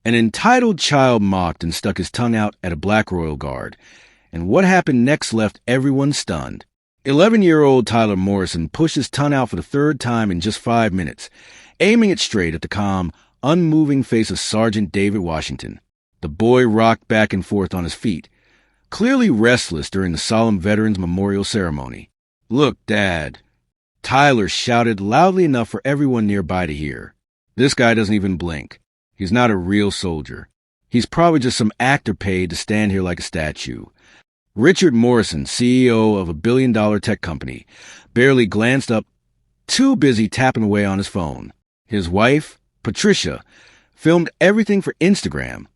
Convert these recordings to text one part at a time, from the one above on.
An entitled child mocked and stuck his tongue out at a black royal guard, and what happened next left everyone stunned. 11-year-old Tyler Morrison pushed his tongue out for the third time in just 5 minutes, aiming it straight at the calm, unmoving face of Sergeant David Washington. The boy rocked back and forth on his feet, clearly restless during the solemn Veterans Memorial Ceremony. "Look, Dad," Tyler shouted loudly enough for everyone nearby to hear. "This guy doesn't even blink. He's not a real soldier. He's probably just some actor paid to stand here like a statue." Richard Morrison, CEO of a billion-dollar tech company, barely glanced up, too busy tapping away on his phone. His wife, Patricia, filmed everything for Instagram,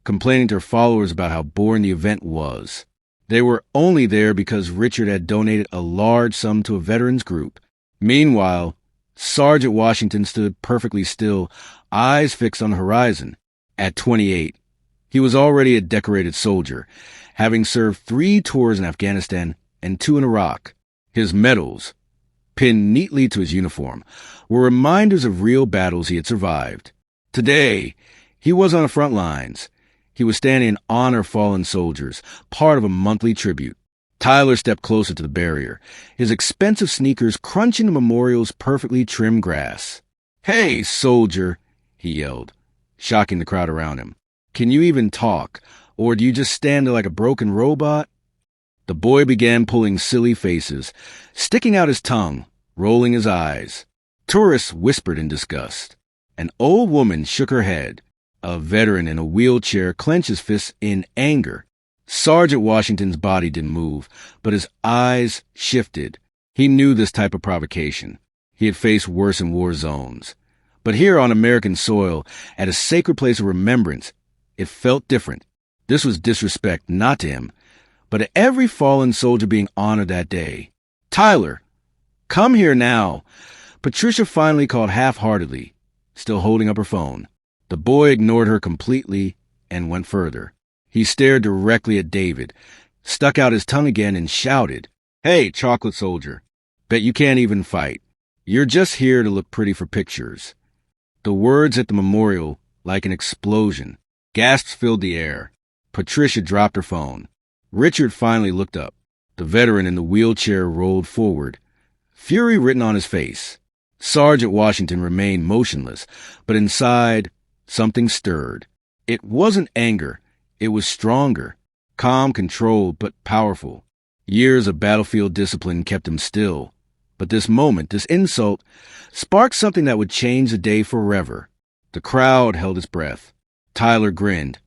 complaining to her followers about how boring the event was. They were only there because Richard had donated a large sum to a veterans group. Meanwhile, Sergeant Washington stood perfectly still, eyes fixed on the horizon. At 28, he was already a decorated soldier, having served 3 tours in Afghanistan and 2 in Iraq. His medals, pinned neatly to his uniform, were reminders of real battles he had survived. Today, he was on the front lines. He was standing in honor of fallen soldiers, part of a monthly tribute. Tyler stepped closer to the barrier, his expensive sneakers crunching the memorial's perfectly trimmed grass. "Hey, soldier," he yelled, shocking the crowd around him. "Can you even talk, or do you just stand there like a broken robot?" The boy began pulling silly faces, sticking out his tongue, rolling his eyes. Tourists whispered in disgust. An old woman shook her head. A veteran in a wheelchair clenched his fists in anger. Sergeant Washington's body didn't move, but his eyes shifted. He knew this type of provocation. He had faced worse in war zones. But here on American soil, at a sacred place of remembrance, it felt different. This was disrespect, not to him, but to every fallen soldier being honored that day. "Tyler, come here now," Patricia finally called half-heartedly, still holding up her phone. The boy ignored her completely and went further. He stared directly at David, stuck out his tongue again, and shouted, "Hey, chocolate soldier, bet you can't even fight. You're just here to look pretty for pictures." The words at the memorial, like an explosion. Gasps filled the air. Patricia dropped her phone. Richard finally looked up. The veteran in the wheelchair rolled forward, fury written on his face. Sergeant Washington remained motionless, but inside, something stirred. It wasn't anger. It was stronger, calm, controlled, but powerful. Years of battlefield discipline kept him still. But this moment, this insult, sparked something that would change the day forever. The crowd held its breath. Tyler grinned,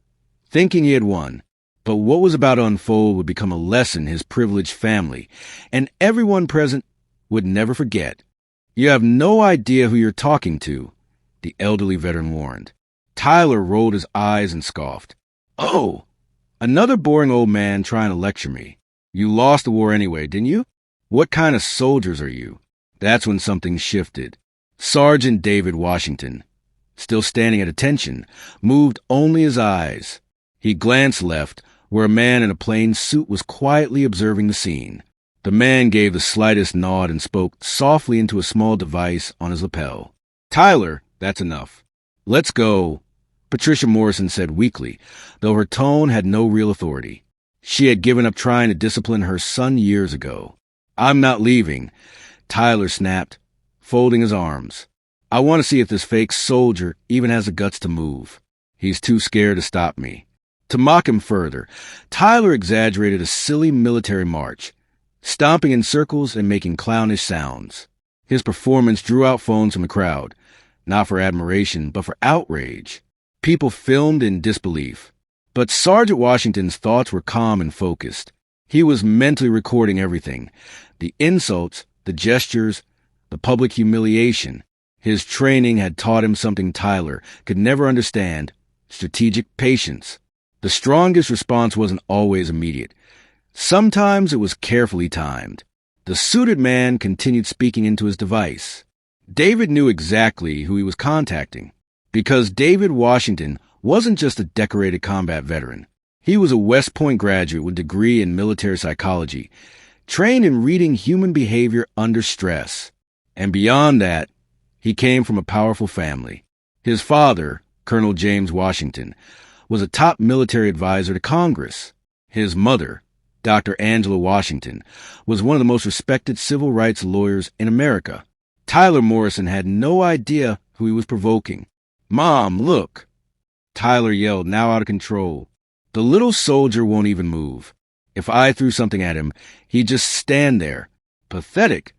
thinking he had won. But what was about to unfold would become a lesson his privileged family and everyone present would never forget. "You have no idea who you're talking to," the elderly veteran warned. Tyler rolled his eyes and scoffed. "Oh, another boring old man trying to lecture me. You lost the war anyway, didn't you? What kind of soldiers are you?" That's when something shifted. Sergeant David Washington, still standing at attention, moved only his eyes. He glanced left, where a man in a plain suit was quietly observing the scene. The man gave the slightest nod and spoke softly into a small device on his lapel. "Tyler, that's enough. Let's go," Patricia Morrison said weakly, though her tone had no real authority. She had given up trying to discipline her son years ago. "I'm not leaving," Tyler snapped, folding his arms. "I want to see if this fake soldier even has the guts to move. He's too scared to stop me." To mock him further, Tyler exaggerated a silly military march, stomping in circles and making clownish sounds. His performance drew out phones from the crowd, not for admiration, but for outrage. People filmed in disbelief. But Sergeant Washington's thoughts were calm and focused. He was mentally recording everything: the insults, the gestures, the public humiliation. His training had taught him something Tyler could never understand: strategic patience. The strongest response wasn't always immediate. Sometimes it was carefully timed. The suited man continued speaking into his device. David knew exactly who he was contacting, because David Washington wasn't just a decorated combat veteran. He was a West Point graduate with a degree in military psychology, trained in reading human behavior under stress. And beyond that, he came from a powerful family. His father, Colonel James Washington, was a top military advisor to Congress. His mother, Dr. Angela Washington, was one of the most respected civil rights lawyers in America. Tyler Morrison had no idea who he was provoking. "Mom, look!" Tyler yelled, now out of control. "The little soldier won't even move. If I threw something at him, he'd just stand there. Pathetic."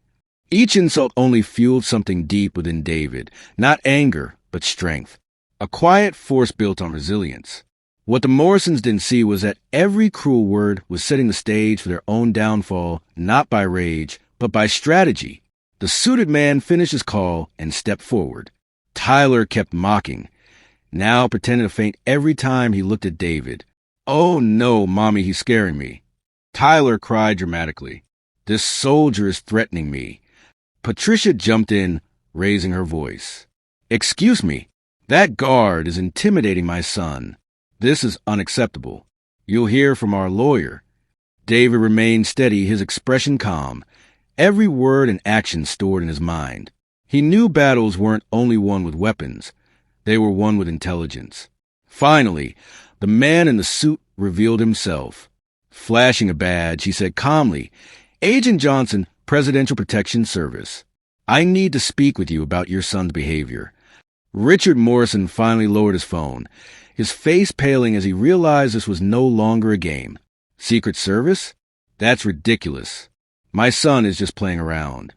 Each insult only fueled something deep within David, not anger, but strength. A quiet force built on resilience. What the Morrisons didn't see was that every cruel word was setting the stage for their own downfall, not by rage, but by strategy. The suited man finished his call and stepped forward. Tyler kept mocking, now pretending to faint every time he looked at David. "Oh no, Mommy, he's scaring me." Tyler cried dramatically. "This soldier is threatening me." Patricia jumped in, raising her voice. "Excuse me, that guard is intimidating my son. This is unacceptable. You'll hear from our lawyer." David remained steady, his expression calm, every word and action stored in his mind. He knew battles weren't only won with weapons. They were won with intelligence. Finally, the man in the suit revealed himself. Flashing a badge, he said calmly, "Agent Johnson, Presidential Protection Service. I need to speak with you about your son's behavior." Richard Morrison finally lowered his phone, his face paling as he realized this was no longer a game. "Secret Service? That's ridiculous. My son is just playing around."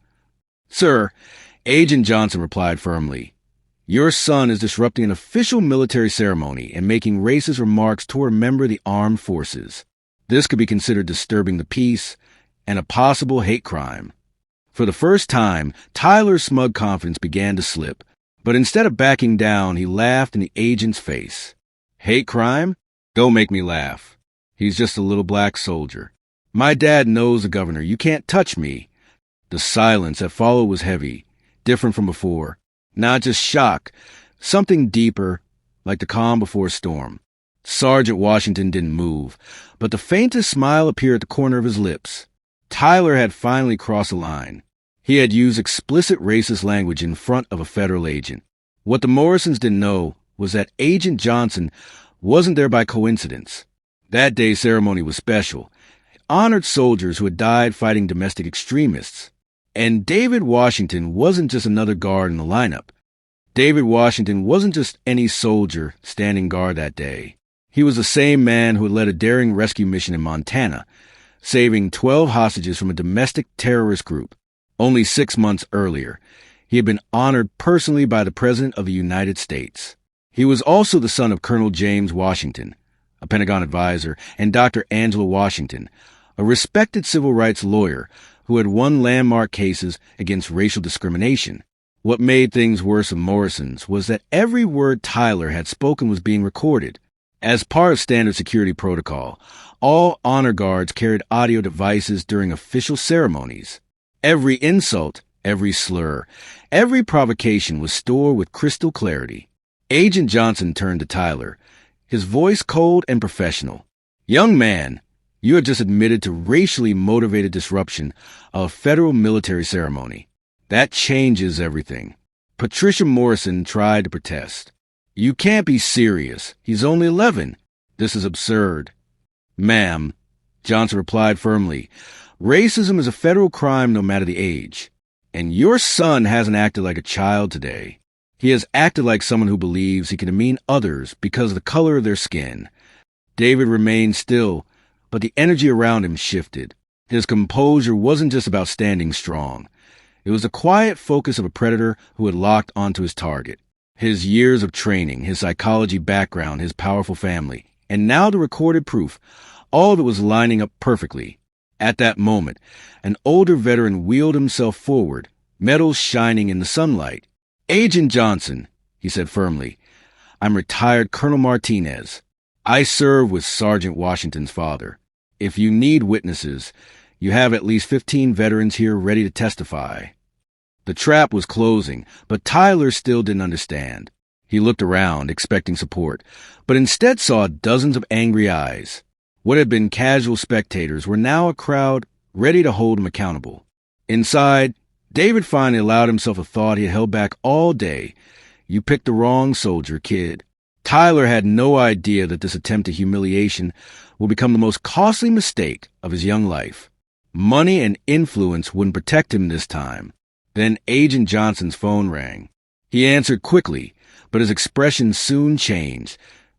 "Sir," Agent Johnson replied firmly, "your son is disrupting an official military ceremony and making racist remarks toward a member of the armed forces. This could be considered disturbing the peace and a possible hate crime." For the first time, Tyler's smug confidence began to slip, but instead of backing down, he laughed in the agent's face. "Hate crime? Don't make me laugh. He's just a little black soldier. My dad knows the governor. You can't touch me." The silence that followed was heavy, different from before. Not just shock, something deeper, like the calm before a storm. Sergeant Washington didn't move, but the faintest smile appeared at the corner of his lips. Tyler had finally crossed the line. He had used explicit racist language in front of a federal agent. What the Morrisons didn't know was that Agent Johnson wasn't there by coincidence. That day's ceremony was special. It honored soldiers who had died fighting domestic extremists. And David Washington wasn't just another guard in the lineup. David Washington wasn't just any soldier standing guard that day. He was the same man who had led a daring rescue mission in Montana, saving 12 hostages from a domestic terrorist group. Only 6 months earlier, he had been honored personally by the President of the United States. He was also the son of Colonel James Washington, a Pentagon advisor, and Dr. Angela Washington, a respected civil rights lawyer who had won landmark cases against racial discrimination. What made things worse of Morrison's was that every word Tyler had spoken was being recorded. As part of standard security protocol, all honor guards carried audio devices during official ceremonies. Every insult, every slur, every provocation was stored with crystal clarity. Agent Johnson turned to Tyler, his voice cold and professional. "Young man, you have just admitted to racially motivated disruption of a federal military ceremony. That changes everything." Patricia Morrison tried to protest. "You can't be serious. He's only 11. This is absurd." "Ma'am," Johnson replied firmly, "racism is a federal crime no matter the age. And your son hasn't acted like a child today. He has acted like someone who believes he can demean others because of the color of their skin." David remained still, but the energy around him shifted. His composure wasn't just about standing strong. It was the quiet focus of a predator who had locked onto his target. His years of training, his psychology background, his powerful family, and now the recorded proof, all of it was lining up perfectly. At that moment, an older veteran wheeled himself forward, medals shining in the sunlight. "Agent Johnson," he said firmly, "I'm retired Colonel Martinez. I served with Sergeant Washington's father. If you need witnesses, you have at least 15 veterans here ready to testify." The trap was closing, but Tyler still didn't understand. He looked around, expecting support, but instead saw dozens of angry eyes. What had been casual spectators were now a crowd ready to hold him accountable. Inside, David finally allowed himself a thought he had held back all day. "You picked the wrong soldier, kid. Tyler had no idea that this attempt at humiliation would become the most costly mistake of his young life. Money and influence wouldn't protect him this time. Then Agent Johnson's phone rang. He answered quickly, but his expression soon changed,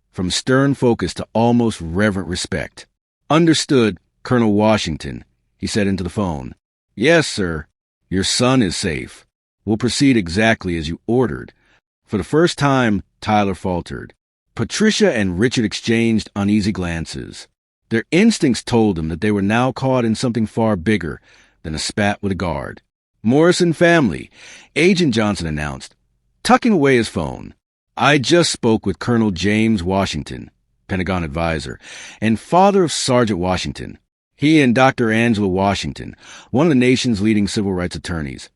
from stern focus to almost reverent respect. "Understood, Colonel Washington," he said into the phone. "Yes, sir. Your son is safe. We'll proceed exactly as you ordered." For the first time, Tyler faltered. Patricia and Richard exchanged uneasy glances. Their instincts told them that they were now caught in something far bigger than a spat with a guard. "Morrison family," Agent Johnson announced, tucking away his phone. "I just spoke with Colonel James Washington, Pentagon advisor, and father of Sergeant Washington. He and Dr. Angela Washington, one of the nation's leading civil rights attorneys,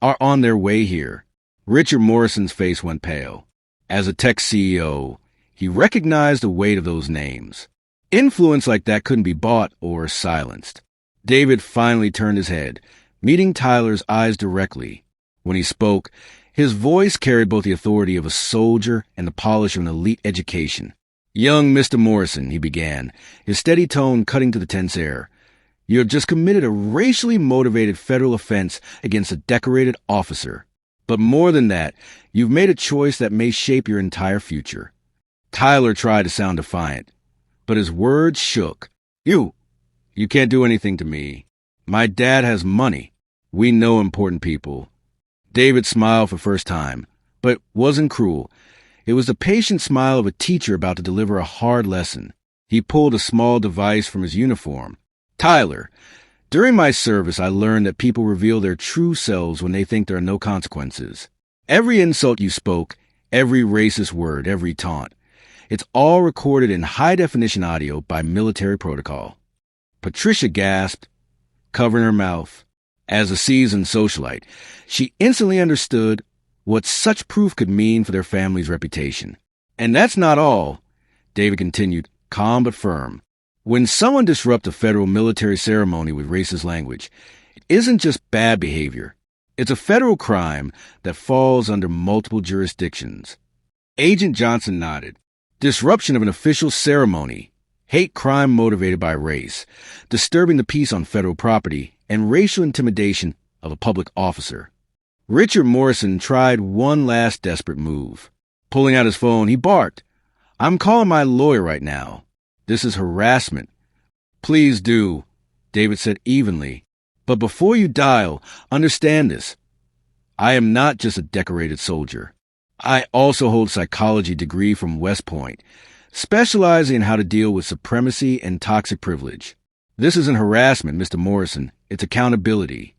are on their way here." Richard Morrison's face went pale. As a tech CEO, he recognized the weight of those names. Influence like that couldn't be bought or silenced. David finally turned his head, meeting Tyler's eyes directly. When he spoke, his voice carried both the authority of a soldier and the polish of an elite education. "Young Mr. Morrison," he began, his steady tone cutting to the tense air, "you have just committed a racially motivated federal offense against a decorated officer. But more than that, you've made a choice that may shape your entire future." Tyler tried to sound defiant, but his words shook. You can't do anything to me. My dad has money. We know important people." David smiled for the first time, but wasn't cruel. It was the patient smile of a teacher about to deliver a hard lesson. He pulled a small device from his uniform. "Tyler, during my service, I learned that people reveal their true selves when they think there are no consequences. Every insult you spoke, every racist word, every taunt, it's all recorded in high-definition audio by military protocol." Patricia gasped, covering her mouth. As a seasoned socialite, she instantly understood what such proof could mean for their family's reputation. "And that's not all," David continued, calm but firm. "When someone disrupts a federal military ceremony with racist language, it isn't just bad behavior. It's a federal crime that falls under multiple jurisdictions." Agent Johnson nodded. "Disruption of an official ceremony, hate crime motivated by race, disturbing the peace on federal property, and racial intimidation of a public officer." Richard Morrison tried one last desperate move. Pulling out his phone, he barked, "I'm calling my lawyer right now. This is harassment." "Please do," David said evenly. "But before you dial, understand this. I am not just a decorated soldier. I also hold a psychology degree from West Point, specializing in how to deal with supremacy and toxic privilege. This isn't harassment, Mr. Morrison. It's accountability."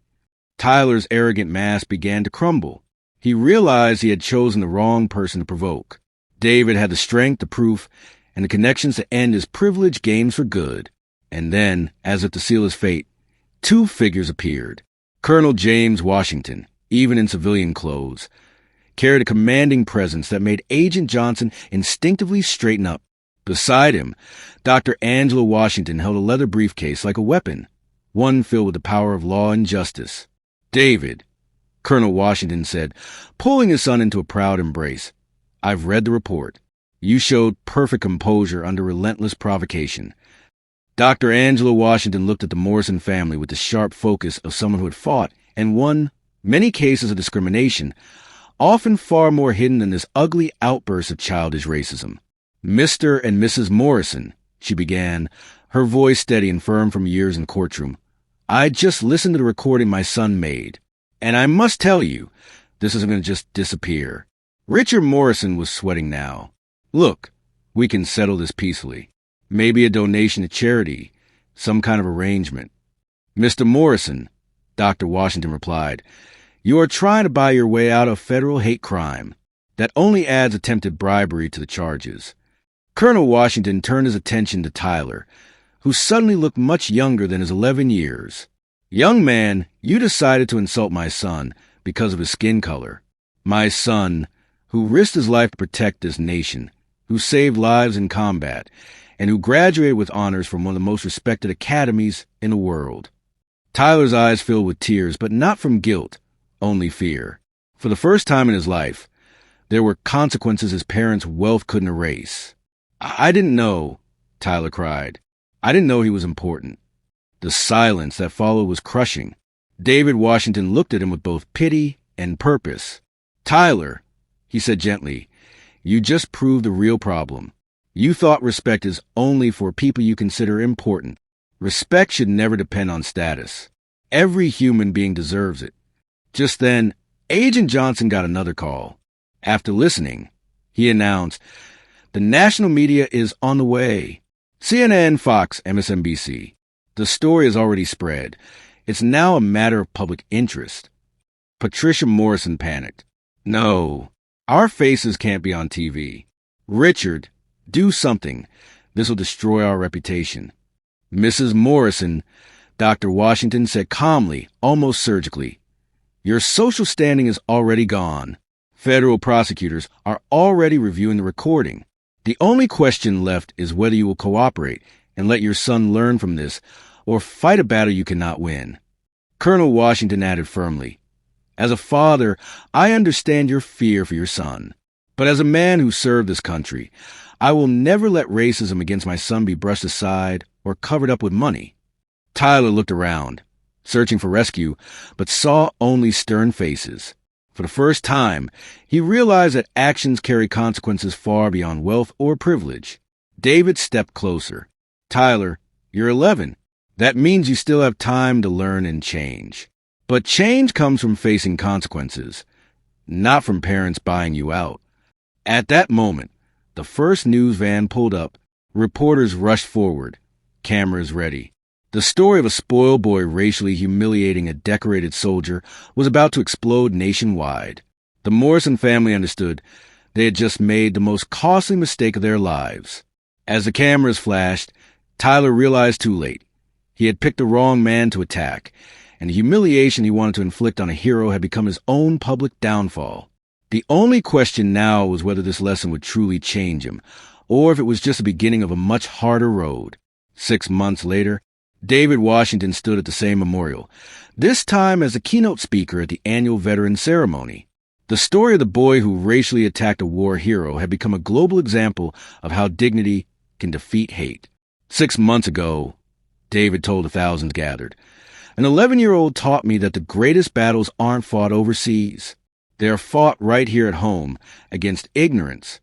Tyler's arrogant mask began to crumble. He realized he had chosen the wrong person to provoke. David had the strength, the proof, and the connections to end his privilege games for good. And then, as if to seal his fate, two figures appeared. Colonel James Washington, even in civilian clothes, carried a commanding presence that made Agent Johnson instinctively straighten up. Beside him, Dr. Angela Washington held a leather briefcase like a weapon, one filled with the power of law and justice. "David," Colonel Washington said, pulling his son into a proud embrace, "I've read the report. You showed perfect composure under relentless provocation." Dr. Angela Washington looked at the Morrison family with the sharp focus of someone who had fought and won many cases of discrimination, often far more hidden than this ugly outburst of childish racism. "Mr. and Mrs. Morrison," she began, her voice steady and firm from years in the courtroom, "I just listened to the recording my son made, and I must tell you, this isn't going to just disappear." Richard Morrison was sweating now. "Look, we can settle this peacefully. Maybe a donation to charity, some kind of arrangement." "Mr. Morrison," Dr. Washington replied, "you are trying to buy your way out of federal hate crime. That only adds attempted bribery to the charges." Colonel Washington turned his attention to Tyler, who suddenly looked much younger than his 11 years. "Young man, you decided to insult my son because of his skin color. My son, who risked his life to protect this nation, who saved lives in combat, and who graduated with honors from one of the most respected academies in the world." Tyler's eyes filled with tears, but not from guilt, only fear. For the first time in his life, There were consequences his parents' wealth couldn't erase. I didn't know, Tyler cried. I didn't know he was important. The silence that followed was crushing. David Washington looked at him with both pity and purpose. Tyler, he said gently, you just proved the real problem. You thought respect is only for people you consider important. Respect should never depend on status. Every human being deserves it. Just then, Agent Johnson got another call. After listening, he announced, the national media is on the way. CNN, Fox, MSNBC. The story has already spread. It's now a matter of public interest. Patricia Morrison panicked. No, our faces can't be on TV. Richard, do something. This will destroy our reputation. Mrs. Morrison, Dr. Washington said calmly, almost surgically, your social standing is already gone. Federal prosecutors are already reviewing the recording. The only question left is whether you will cooperate and let your son learn from this or fight a battle you cannot win. Colonel Washington added firmly, as a father, I understand your fear for your son. But as a man who served this country, I will never let racism against my son be brushed aside or covered up with money. Tyler looked around, searching for rescue, but saw only stern faces. For the first time, he realized that actions carry consequences far beyond wealth or privilege. David stepped closer. Tyler, you're 11. That means you still have time to learn and change. But change comes from facing consequences, not from parents buying you out. At that moment, the first news van pulled up. Reporters rushed forward, cameras ready. The story of a spoiled boy racially humiliating a decorated soldier was about to explode nationwide. The Morrison family understood they had just made the most costly mistake of their lives. As the cameras flashed, Tyler realized too late. He had picked the wrong man to attack, and the humiliation he wanted to inflict on a hero had become his own public downfall. The only question now was whether this lesson would truly change him, or if it was just the beginning of a much harder road. 6 months later, David Washington stood at the same memorial, this time as a keynote speaker at the annual Veterans Ceremony. The story of the boy who racially attacked a war hero had become a global example of how dignity can defeat hate. 6 months ago, David told the thousands gathered, an 11-year-old taught me that the greatest battles aren't fought overseas. They are fought right here at home against ignorance.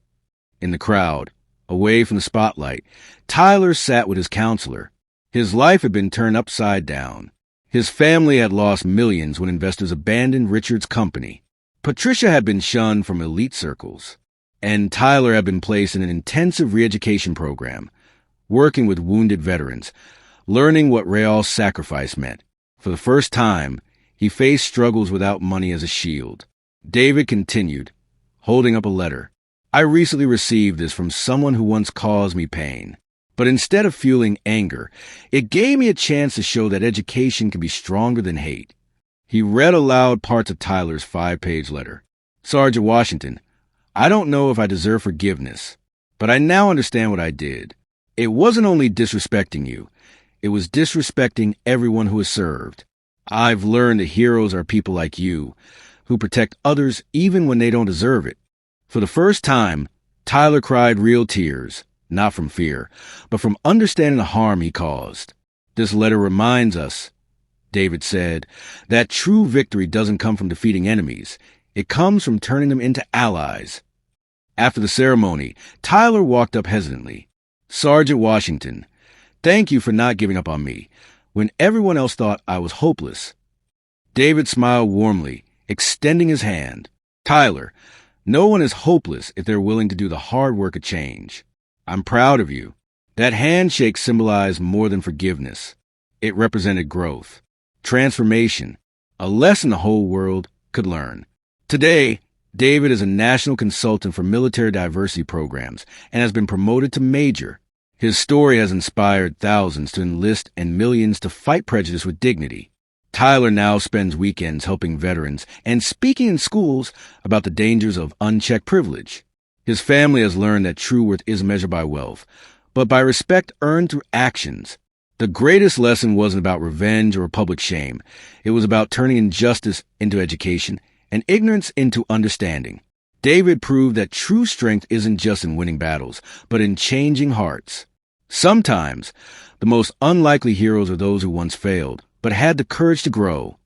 In the crowd, away from the spotlight, Tyler sat with his counselor. His life had been turned upside down. His family had lost millions when investors abandoned Richard's company. Patricia had been shunned from elite circles, and Tyler had been placed in an intensive re-education program, working with wounded veterans, learning what real sacrifice meant. For the first time, he faced struggles without money as a shield. David continued, holding up a letter. I recently received this from someone who once caused me pain. But instead of fueling anger, it gave me a chance to show that education can be stronger than hate. He read aloud parts of Tyler's 5-page letter. Sergeant Washington, I don't know if I deserve forgiveness, but I now understand what I did. It wasn't only disrespecting you. It was disrespecting everyone who has served. I've learned that heroes are people like you, who protect others even when they don't deserve it. For the first time, Tyler cried real tears, not from fear, but from understanding the harm he caused. This letter reminds us, David said, that true victory doesn't come from defeating enemies. It comes from turning them into allies. After the ceremony, Tyler walked up hesitantly. Sergeant Washington, thank you for not giving up on me when everyone else thought I was hopeless. David smiled warmly, extending his hand. Tyler, no one is hopeless if they're willing to do the hard work of change. I'm proud of you. That handshake symbolized more than forgiveness. It represented growth, transformation, a lesson the whole world could learn. Today, David is a national consultant for military diversity programs and has been promoted to major. His story has inspired thousands to enlist and millions to fight prejudice with dignity. Tyler now spends weekends helping veterans and speaking in schools about the dangers of unchecked privilege. His family has learned that true worth isn't measured by wealth, but by respect earned through actions. The greatest lesson wasn't about revenge or public shame. It was about turning injustice into education and ignorance into understanding. David proved that true strength isn't just in winning battles, but in changing hearts. Sometimes, the most unlikely heroes are those who once failed, but had the courage to grow.